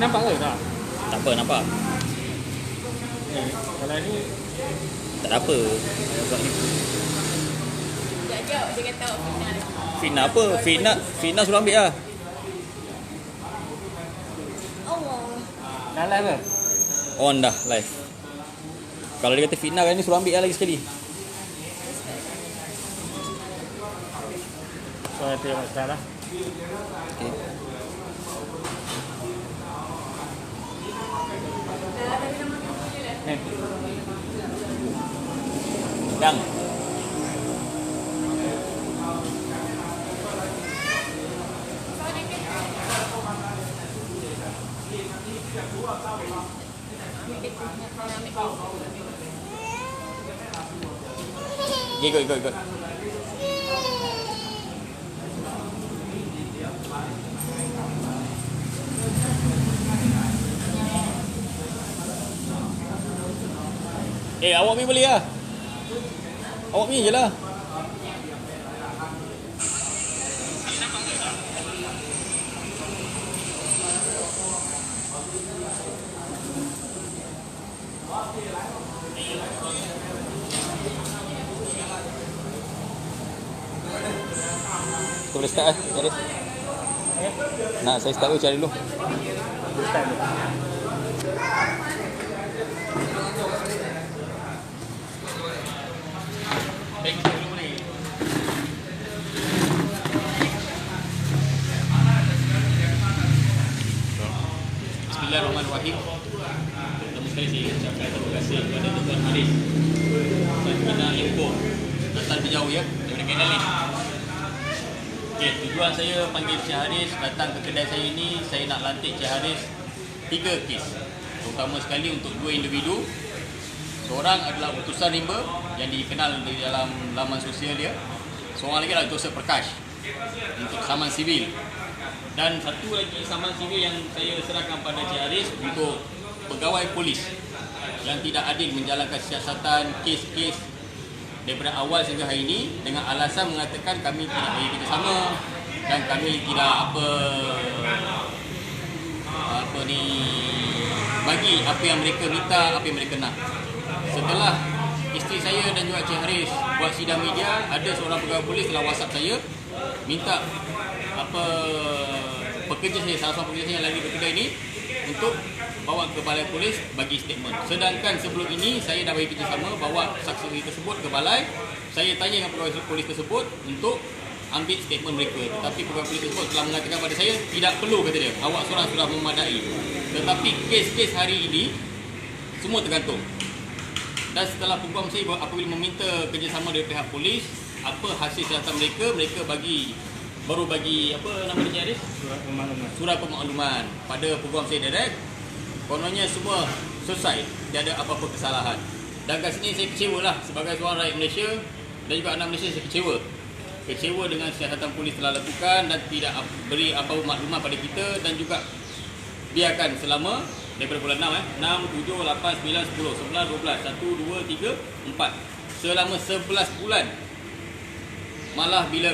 nampak ke tak? Tak apa, nampak. Kalau ni Tak ada apa. Sekejap dia kata Fina lagi. Fitnah apa? Fitnah suruh ambil lah. Allah. dah live ke? On dah live. Kalau dia kata fitnah kan ni suruh ambil lah lagi sekali. So nanti tengok start lah. Okay. Ni. Dang. Ikut. Awak pergi boleh lah. Awak pergi je lah. Kita boleh start lah. Cari. Nak saya start dulu, cari dulu. Start dulu. Bismillahirrahmanirrahim. Pertama sekali saya ucapkan terima kasih kepada Tuan Haris dan kita info datang lebih jauh ya daripada Kenalin. Okey, tujuan saya panggil Cik Haris datang ke kedai saya ini, saya nak lantik Cik Haris 3 kes. Terutama sekali untuk 2 individu. Seorang adalah utusan rimba yang dikenal di dalam laman sosial dia. Seorang lagi adalah Joseph Prakash untuk saman sivil. Dan satu lagi saman sivil yang saya serahkan pada Cik Haris untuk pegawai polis yang tidak adil menjalankan siasatan kes-kes daripada awal sehingga hari ini dengan alasan mengatakan kami tidak bagi kerjasama dan kami tidak bagi apa yang mereka minta, apa yang mereka nak. Setelah isteri saya dan juga Cik Haris buat sidang media, ada seorang pegawai polis telah WhatsApp saya minta pekerja saya, salah seorang pekerja saya yang lagi bekerja ini untuk bawa ke balai polis bagi statement. Sedangkan sebelum ini saya dah bagi kerjasama bawa saksi tersebut ke balai. Saya tanya dengan pegawai polis tersebut untuk ambil statement mereka. Tetapi pegawai polis tersebut telah mengatakan kepada saya tidak perlu, kata dia. Awak seorang sudah memadai. Tetapi kes-kes hari ini semua tergantung. Dan setelah peguam saya apabila meminta kerjasama dari pihak polis, apa hasil siasatan mereka, mereka baru bagi apa nama dia Haris? Surat pemakluman pada peguam saya direct. Kononnya semua selesai, tiada apa-apa kesalahan. Dan kat sini saya kecewa lah sebagai seorang rakyat Malaysia dan juga anak Malaysia, saya kecewa dengan siasatan polis telah lakukan dan tidak beri apa-apa maklumat pada kita, dan juga biarkan selama daripada bulan 6 7, 8, 9, 10, 11, 12, 1, 2, 3, 4 selama 11 bulan. Malah bila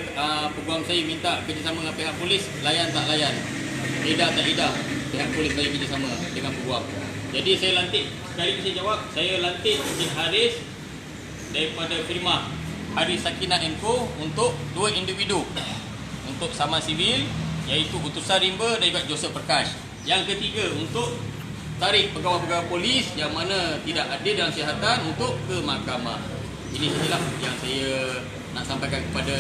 peguam saya minta kerjasama dengan pihak polis, layan tak layan, edah tak edah pihak polis bagi kerjasama dengan peguam. Jadi saya lantik, sekali saya jawab, saya lantik Cik Haris daripada firma Haris Sakinah & Co untuk 2 individu untuk saman sivil, iaitu utusan rimba dan juga Joseph Prakash. Yang ketiga untuk tarik pegawai-pegawai polis yang mana tidak adil dalam siasatan untuk ke mahkamah. Ini sajalah yang saya nak sampaikan kepada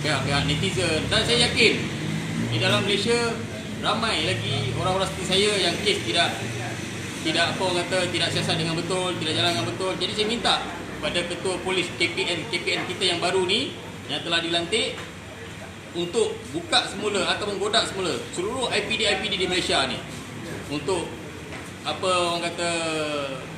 pihak-pihak netizen. Dan saya yakin di dalam Malaysia ramai lagi orang-orang seperti saya yang kes tidak apa orang kata tidak siasat dengan betul, tidak jalan dengan betul. Jadi saya minta pada ketua polis KPN kita yang baru ni yang telah dilantik untuk buka semula atau menggodak semula seluruh IPD di Malaysia ni untuk apa orang kata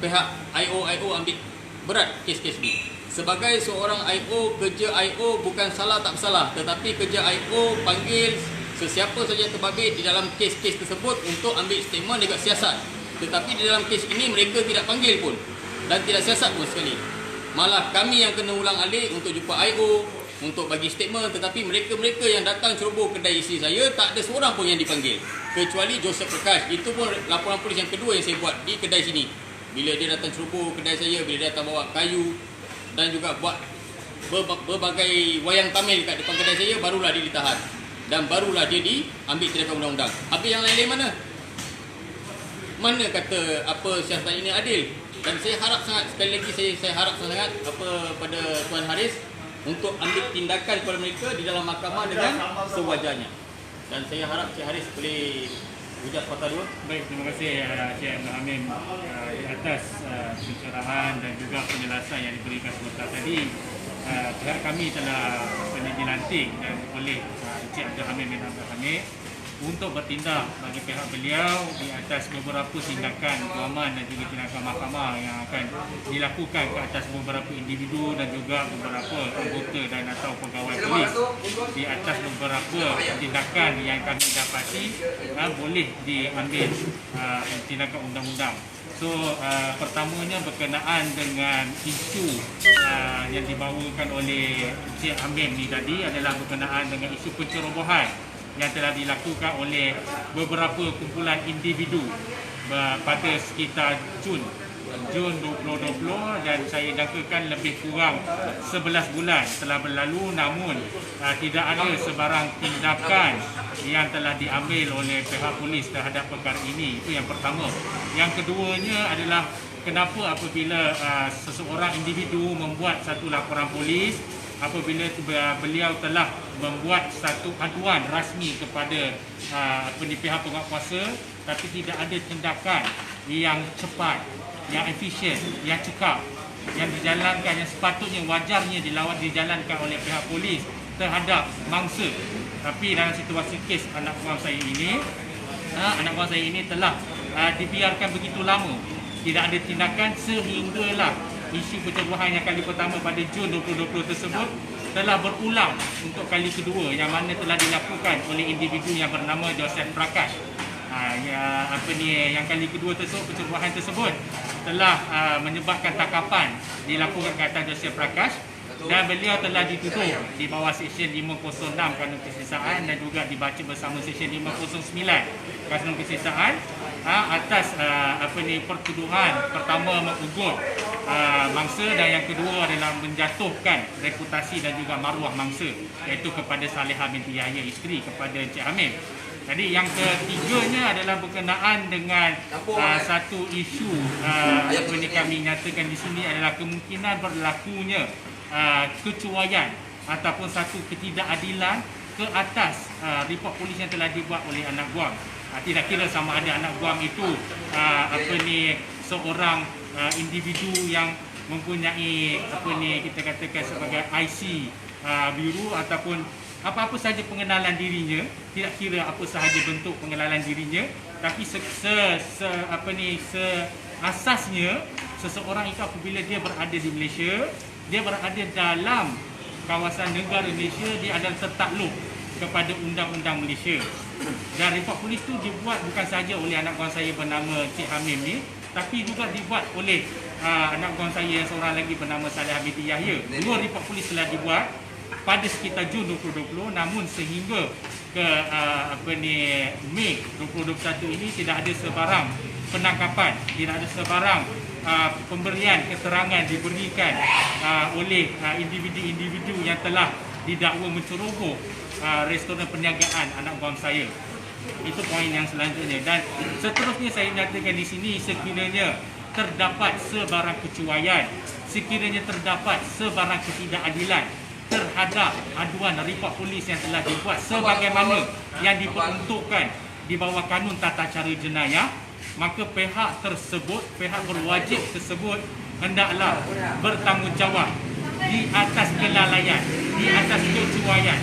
pihak IO ambil berat kes-kes ni. Sebagai seorang IO, kerja IO bukan salah tak bersalah, tetapi kerja IO panggil sesiapa saja yang terbabit di dalam kes-kes tersebut untuk ambil statement dekat siasat. Tetapi di dalam kes ini mereka tidak panggil pun dan tidak siasat pun sekali. Malah kami yang kena ulang alik untuk jumpa IO, untuk bagi statement, tetapi mereka-mereka yang datang ceroboh kedai isteri saya tak ada seorang pun yang dipanggil kecuali Joseph Prakash. Itu pun laporan polis yang kedua yang saya buat di kedai sini. Bila dia datang ceroboh kedai saya, bila dia datang bawa kayu dan juga buat berbagai wayang tamil kat depan kedai saya, barulah dia ditahan dan barulah dia diambil tindakan undang-undang. Habis yang lain-lain mana? Mana kata apa siasat ini adil? Dan saya harap sangat, sekali lagi saya harap sangat pada Tuan Haris untuk ambil tindakan kepada mereka di dalam mahkamah dengan sewajarnya. Dan saya harap Cik Haris boleh ujar sepatah dua. Baik, terima kasih Cik Abdul Hamim di atas pencerahan dan juga penjelasan yang diberikan sebentar tadi. Pihak kami telah dilantik dan oleh Cik Abdul Hamim bin Abdul Hamid untuk bertindak bagi pihak beliau di atas beberapa tindakan guaman dan juga tindakan mahkamah yang akan dilakukan ke atas beberapa individu dan juga beberapa anggota dan atau pegawai polis di atas beberapa tindakan yang kami dapati boleh diambil tindakan undang-undang. So pertamanya berkenaan dengan isu yang dibawakan oleh Encik Hamim ni tadi adalah berkenaan dengan isu pencerobohan yang telah dilakukan oleh beberapa kumpulan individu pada sekitar Jun 2020, dan saya jangkakan lebih kurang 11 bulan telah berlalu, namun tidak ada sebarang tindakan yang telah diambil oleh pihak polis terhadap perkara ini. Itu yang pertama. Yang keduanya adalah kenapa apabila seseorang individu membuat satu laporan polis, apabila beliau telah membuat satu aduan rasmi kepada pihak penguatkuasa, tapi tidak ada tindakan yang cepat, yang efisien, yang cekap, yang dijalankan, yang sepatutnya wajarnya dijalankan oleh pihak polis terhadap mangsa. Tapi dalam situasi kes anak buah saya ini telah dibiarkan begitu lama, tidak ada tindakan, sehinggalah isu pencerobohan yang kali pertama pada Jun 2020 tersebut telah berulang untuk kali kedua, yang mana telah dilakukan oleh individu yang bernama Joseph Prakash. Yang kali kedua tersebut, pencerobohan tersebut telah menyebabkan tangkapan dilakukan ke atas Joseph Prakash, dan beliau telah dituduh di bawah Seksyen 506 Kanun Kesesaan dan juga dibaca bersama Seksyen 509 Kanun Kesesaan atas pertuduhan pertama mengugut mangsa, dan yang kedua adalah menjatuhkan reputasi dan juga maruah mangsa, iaitu kepada Salihah binti Yahya, isteri kepada Encik Hamim. Jadi yang ketiganya adalah berkenaan dengan satu isu kami nyatakan di sini adalah kemungkinan berlakunya kecuaian ataupun satu ketidakadilan ke atas report polis yang telah dibuat oleh anak guam. Tidak kira sama ada anak guam itu seorang individu yang mempunyai kita katakan sebagai IC biru ataupun apa-apa sahaja pengenalan dirinya, tidak kira apa sahaja bentuk pengenalan dirinya, tapi asasnya seseorang itu apabila dia berada di Malaysia, dia berada dalam kawasan negara Malaysia, dia adalah tertakluk kepada undang-undang Malaysia. Dan report polis itu dibuat bukan sahaja oleh anak kawan saya bernama Cik Hamim ni, tapi juga dibuat oleh anak kawan saya yang seorang lagi bernama Salihah binti Yahya. Dua report polis telah dibuat pada sekitar Jun 2020, namun sehingga ke Mei 2021 ini tidak ada sebarang penangkapan, tidak ada sebarang pemberian keterangan diberikan oleh individu-individu yang telah didakwa menceroboh restoran perniagaan anak buah saya. Itu poin yang selanjutnya, dan seterusnya saya nyatakan di sini, sekiranya terdapat sebarang kecuaian, sekiranya terdapat sebarang ketidakadilan terhadap aduan report polis yang telah dibuat sebagaimana yang diperuntukkan di bawah kanun tata cara jenayah, maka pihak berwajib tersebut hendaklah bertanggungjawab di atas kelalaian, di atas kecuaian,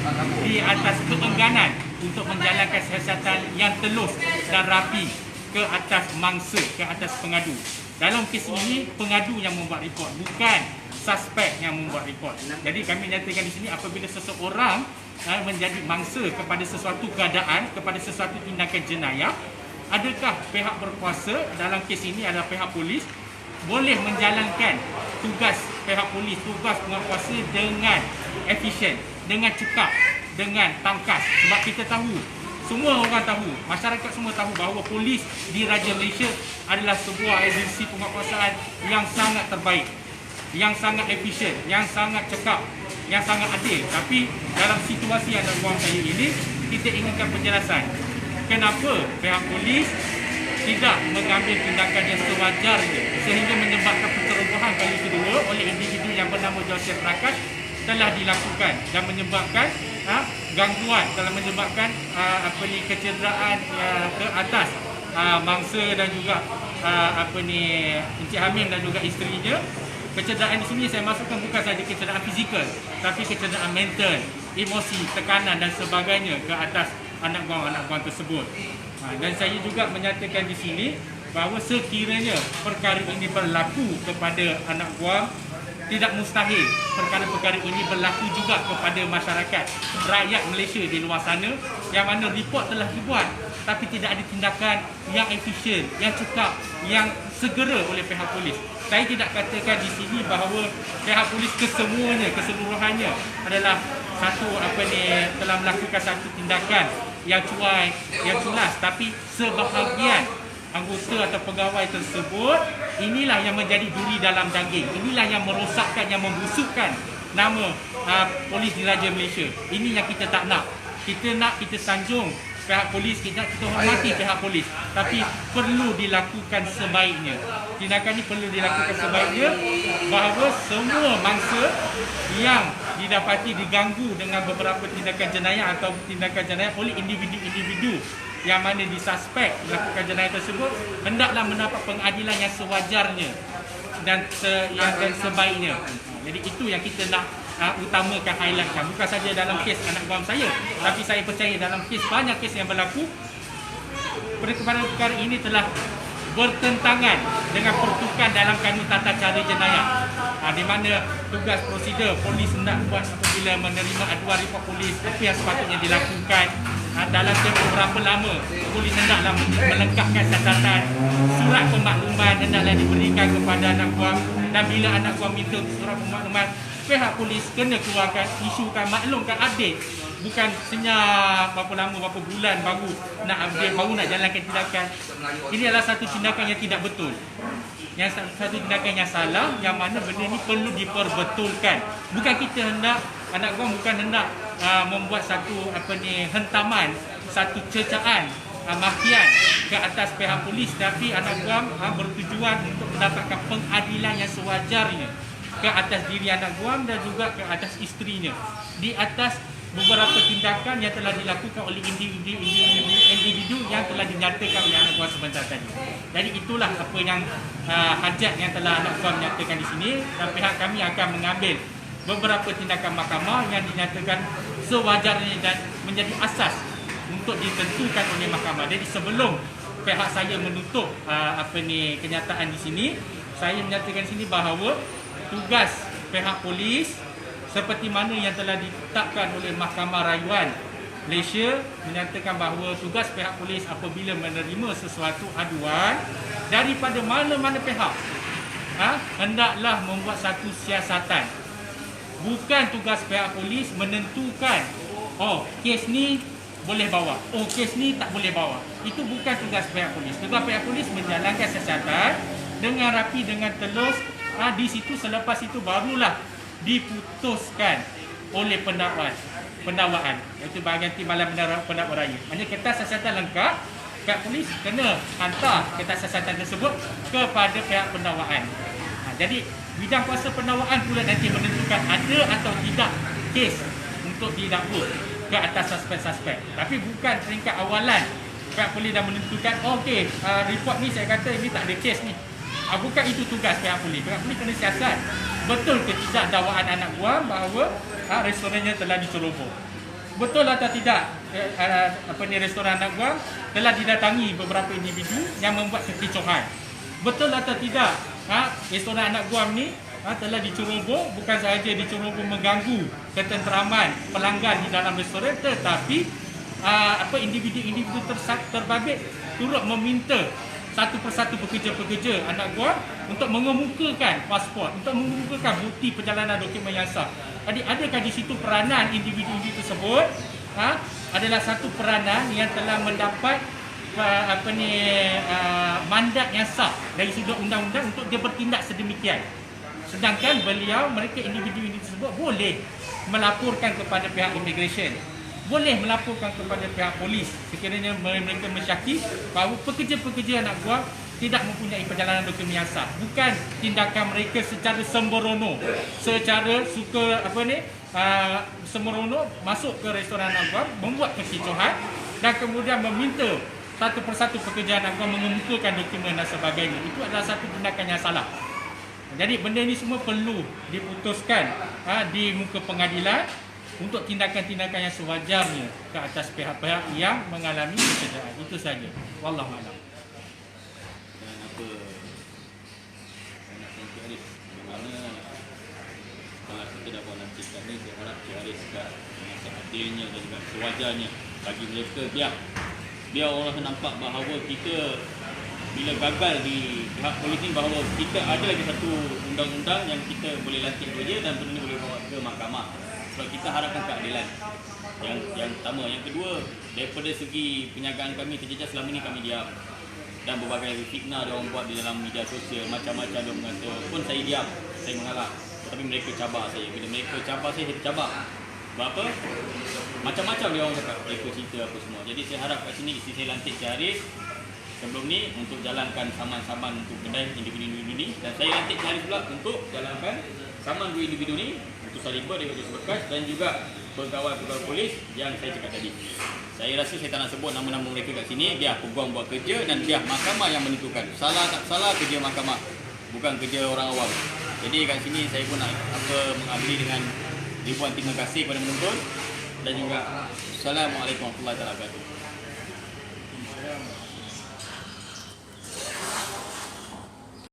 di atas keengganan untuk menjalankan siasatan yang telus dan rapi ke atas mangsa, ke atas pengadu. Dalam kes ini, pengadu yang membuat report, bukan suspek yang membuat report. Jadi kami nyatakan di sini, apabila seseorang menjadi mangsa kepada sesuatu keadaan, kepada sesuatu tindakan jenayah, adakah pihak berkuasa, dalam kes ini adalah pihak polis, boleh menjalankan tugas pihak polis, tugas penguatkuasa dengan efisien, dengan cekap, dengan tangkas. Sebab kita tahu, semua orang tahu, masyarakat semua tahu bahawa polis di Raja Malaysia adalah sebuah agensi penguatkuasaan yang sangat terbaik, yang sangat efisien, yang sangat cekap, yang sangat adil. Tapi dalam situasi yang dalam saya ini, kita inginkan penjelasan. Kenapa pihak polis tidak mengambil tindakan yang sewajarnya sehingga menyebabkan pencerobohan kali kedua oleh individu yang bernama Joseph Prakash telah dilakukan dan menyebabkan gangguan, telah menyebabkan kecederaan ke atas mangsa dan juga Encik Hamim dan juga isterinya. Kecederaan di sini saya masukkan bukan sahaja kecederaan fizikal, tapi kecederaan mental, emosi, tekanan dan sebagainya ke atas anak guam tersebut. Dan saya juga menyatakan di sini bahawa sekiranya perkara ini berlaku kepada anak guam, tidak mustahil perkara-perkara ini berlaku juga kepada masyarakat rakyat Malaysia di luar sana, yang mana report telah dibuat tapi tidak ada tindakan yang efisien, yang cekap, yang segera oleh pihak polis. Saya tidak katakan di sini bahawa pihak polis keseluruhannya adalah telah melakukan satu tindakan yang cuai, yang culas, tapi sebahagian anggota atau pegawai tersebut inilah yang menjadi duri dalam daging, inilah yang merosakkan, yang membusukkan nama polis di Raja Malaysia. Ini yang kita tak nak. Kita sanjung pihak polis, kita hormati pihak polis, tapi perlu dilakukan sebaiknya. Tindakan ini perlu dilakukan sebaiknya, bahawa semua mangsa yang didapati diganggu dengan beberapa tindakan jenayah atau tindakan jenayah oleh individu-individu yang mana disuspek melakukan jenayah tersebut, hendaklah mendapat pengadilan yang sewajarnya dan sebaiknya. Jadi itu yang kita nak utamakan, highlightkan. Bukan saja dalam kes anak guam saya, tapi saya percaya dalam kes banyak kes yang berlaku, perkara-perkara ini telah bertentangan dengan pertukan dalam kanun tata cara jenayah, di mana tugas prosedur polis hendak buat apabila menerima aduan report polis, apa yang sepatutnya dilakukan dalam tempoh berapa lama. Polis hendaklah melengkapkan catatan, surat pemakluman hendaklah diberikan kepada anak guam, dan bila anak guam minta surat pemakluman, pihak polis kena keluarkan, isukan, maklumkan, update. Bukan senyap berapa lama, berapa bulan baru nak update, baru nak jalankan tindakan. Ini adalah satu tindakan yang tidak betul, yang satu tindakan yang salah, yang mana benda ini perlu diperbetulkan. Bukan kita hendak, anak guam bukan hendak membuat satu hentaman, satu cercaan, makian ke atas pihak polis, tapi anak guam bertujuan untuk mendapatkan pengadilan yang sewajarnya ke atas diri anak guam dan juga ke atas isterinya, di atas beberapa tindakan yang telah dilakukan oleh individu yang telah dinyatakan oleh anak guam sebentar tadi. Jadi itulah apa yang hajat yang telah anak guam nyatakan di sini, dan pihak kami akan mengambil beberapa tindakan mahkamah yang dinyatakan sewajarnya dan menjadi asas untuk ditentukan oleh mahkamah. Jadi sebelum pihak saya menutup kenyataan di sini, saya menyatakan di sini bahawa tugas pihak polis seperti mana yang telah ditetapkan oleh Mahkamah Rayuan Malaysia, menyatakan bahawa tugas pihak polis apabila menerima sesuatu aduan daripada mana-mana pihak, hendaklah membuat satu siasatan. Bukan tugas pihak polis menentukan, kes ni boleh bawa, kes ni tak boleh bawa. Itu bukan tugas pihak polis. Tugas pihak polis menjalankan siasatan dengan rapi, dengan telus. Di situ, selepas itu barulah diputuskan oleh pendakwaan, iaitu bahagian timbalan pendakwa raya. Hanya kertas siasatan lengkap, pihak polis kena hantar kertas siasatan tersebut kepada pihak pendakwaan. Jadi bidang kuasa pendakwaan pula nanti menentukan ada atau tidak kes untuk didakwa ke atas suspek-suspek. Tapi bukan peringkat awalan pihak polis dah menentukan, report ni saya kata ini tak ada kes ni. Bukan itu tugas pihak polis. Pihak polis kena siasat betul ke tidak dakwaan anak guam bahawa restorannya telah diceroboh. Betul atau tidak restoran anak guam telah didatangi beberapa individu yang membuat kekecohan. Betul atau tidak restoran anak guam ni telah diceroboh, bukan sahaja diceroboh mengganggu ketenteraman pelanggan di dalam restoran, tetapi individu-individu terbabit turut meminta satu persatu pekerja-pekerja anak guam untuk mengemukakan pasport, untuk mengemukakan bukti perjalanan dokumen yang sah. Jadi adakah di situ peranan individu-individu tersebut adalah satu peranan yang telah mendapat mandat yang sah dari sudut undang-undang untuk dia bertindak sedemikian. Sedangkan mereka individu-individu tersebut boleh melaporkan kepada pihak immigration, boleh melaporkan kepada pihak polis sekiranya mereka mensyaki bahawa pekerja-pekerja anak buah tidak mempunyai perjalanan dokumen yang sah. Bukan tindakan mereka secara sembrono, secara suka sembrono masuk ke restoran anak buah, membuat perkecohan dan kemudian meminta satu persatu pekerja anak buah mengemukakan dokumen dan sebagainya. Itu adalah satu tindakan yang salah. Jadi benda ini semua perlu diputuskan di muka pengadilan untuk tindakan-tindakan yang sewajarnya ke atas pihak-pihak yang mengalami kecederaan. Itu saja. Wallahu a'lam. Dan apa saya nak tanya Cik Arif, bagaimana setelah kita dah buat lantikan ni, saya harap Cik Arif juga dengan seadilnya dan juga sewajarnya bagi mereka, biar orang nampak bahawa kita bila gagal di pihak polis ni, bahawa kita ada lagi satu undang-undang yang kita boleh lantik dia dan benda ni boleh bawa ke mahkamah. Sebab kita harapkan keadilan. Yang pertama. Yang kedua, daripada segi penjagaan kami terjejas selama ni kami diam. Dan berbagai fitnah dia orang buat di dalam media sosial, macam-macam dia mengata, pun saya diam, saya mengalah. Tapi mereka cabar saya. Bila mereka cabar saya tercabar. Sebab apa? Macam-macam dia orang cakap, mereka cerita apa semua. Jadi saya harap kat sini isteri saya lantik Cik Arif sebelum ni untuk jalankan saman-saman untuk kedai individu-individu ni, dan saya lantik Cik Arif pula untuk jalankan saman dua individu ni untuk Salibah dan Yusuf Berkas dan juga pegawai-pegawai polis yang saya cakap tadi. Saya rasa saya tak nak sebut nama-nama mereka kat sini, biar peguam buat kerja dan biar mahkamah yang menentukan. Salah tak salah kerja mahkamah, bukan kerja orang awam. Jadi kat sini saya pun nak mengakhiri dengan ribuan terima kasih kepada penonton dan juga Assalamualaikum warahmatullahi wabarakatuh.